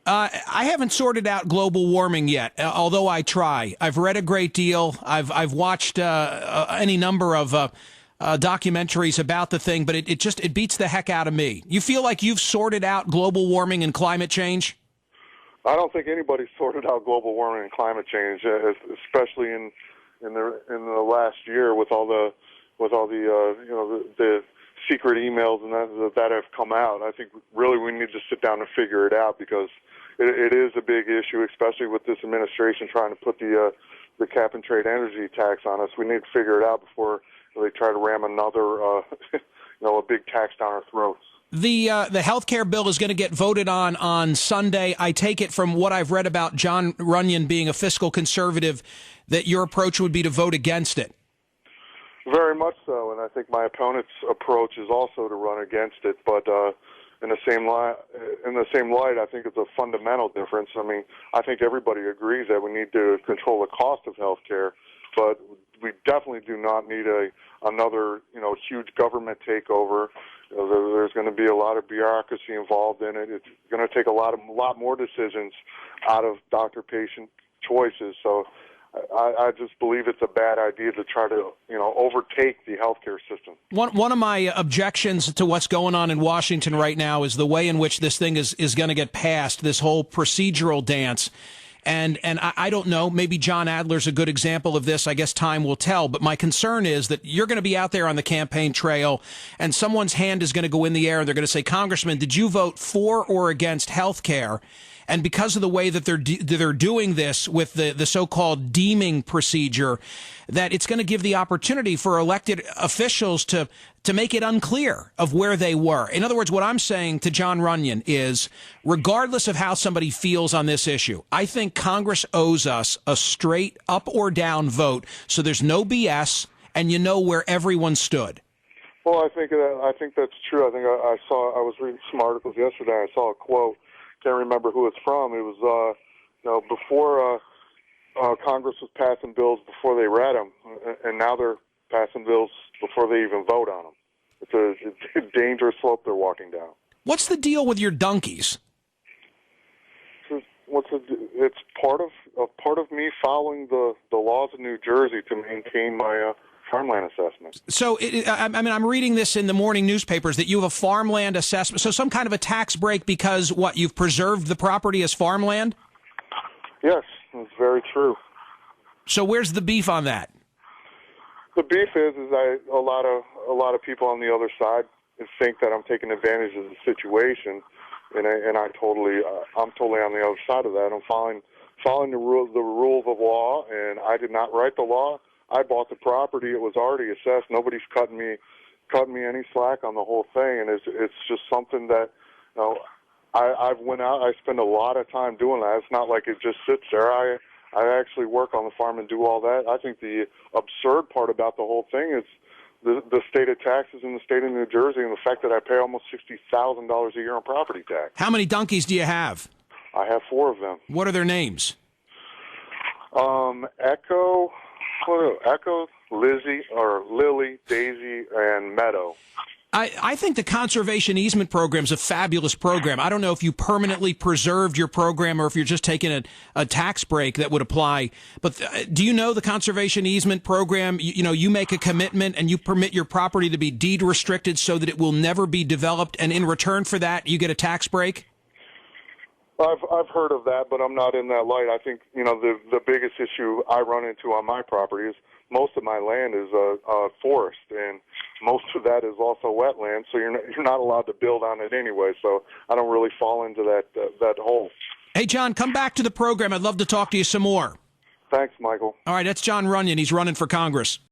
I haven't sorted out global warming yet, although I try. I've read a great deal. I've watched any number of documentaries about the thing, but it beats the heck out of me. You feel like you've sorted out global warming and climate change? I don't think anybody's sorted out global warming and climate change, especially in the last year with all the the secret emails and that have come out. I think really we need to sit down and figure it out, because it is a big issue, especially with this administration trying to put the cap and trade energy tax on us. We need to figure it out before they try to ram another a big tax down our throats. The health care bill is going to get voted on Sunday. I take it from what I've read about John Runyan being a fiscal conservative that your approach would be to vote against it. Very much so, and I think my opponent's approach is also to run against it. But in the same light, I think it's a fundamental difference. I mean, I think everybody agrees that we need to control the cost of health care, but we definitely do not need another huge government takeover. There's going to be a lot of bureaucracy involved in it. It's going to take a lot more decisions out of doctor-patient choices. So I just believe it's a bad idea to try to overtake the healthcare system. One of my objections to what's going on in Washington right now is the way in which this thing is going to get passed. This whole procedural dance. And I don't know, maybe John Adler's a good example of this. I guess time will tell. But my concern is that you're going to be out there on the campaign trail and someone's hand is going to go in the air and they're going to say, Congressman, did you vote for or against health care? And because of the way that they're doing this with the so-called deeming procedure, that it's going to give the opportunity for elected officials to make it unclear of where they were. In other words, what I'm saying to John Runyan is, regardless of how somebody feels on this issue, I think Congress owes us a straight up or down vote so there's no BS and you know where everyone stood. Well, I think that's true. I think I was reading some articles yesterday. I saw a quote. Can't remember who it's from. It was before Congress was passing bills before they read them, and now they're passing bills before they even vote on them. It's a dangerous slope they're walking down. What's the deal with your donkeys? It's part of me following the laws of New Jersey to maintain my farmland assessment. So, I'm reading this in the morning newspapers that you have a farmland assessment. So some kind of a tax break because, you've preserved the property as farmland? Yes, that's very true. So where's the beef on that? The beef is a lot of people on the other side think that I'm taking advantage of the situation, and I'm totally on the other side of that. I'm following the rules of law, and I did not write the law. I bought the property; it was already assessed. Nobody's cutting me any slack on the whole thing, and it's just something that I've went out. I spend a lot of time doing that. It's not like it just sits there. I actually work on the farm and do all that. I think the absurd part about the whole thing is the state of taxes in the state of New Jersey and the fact that I pay almost $60,000 a year on property tax. How many donkeys do you have? I have 4 of them. What are their names? Echo, Lizzie, or Lily, Daisy, and Meadow. I think the conservation easement program is a fabulous program. I don't know if you permanently preserved your program or if you're just taking a tax break that would apply. But do you know the conservation easement program? You make a commitment and you permit your property to be deed restricted so that it will never be developed. And in return for that, you get a tax break? I've heard of that, but I'm not in that light. I think the biggest issue I run into on my property is most of my land is forest, and most of that is also wetland. So you're not allowed to build on it anyway. So I don't really fall into that hole. Hey, John, come back to the program. I'd love to talk to you some more. Thanks, Michael. All right, that's John Runyan. He's running for Congress.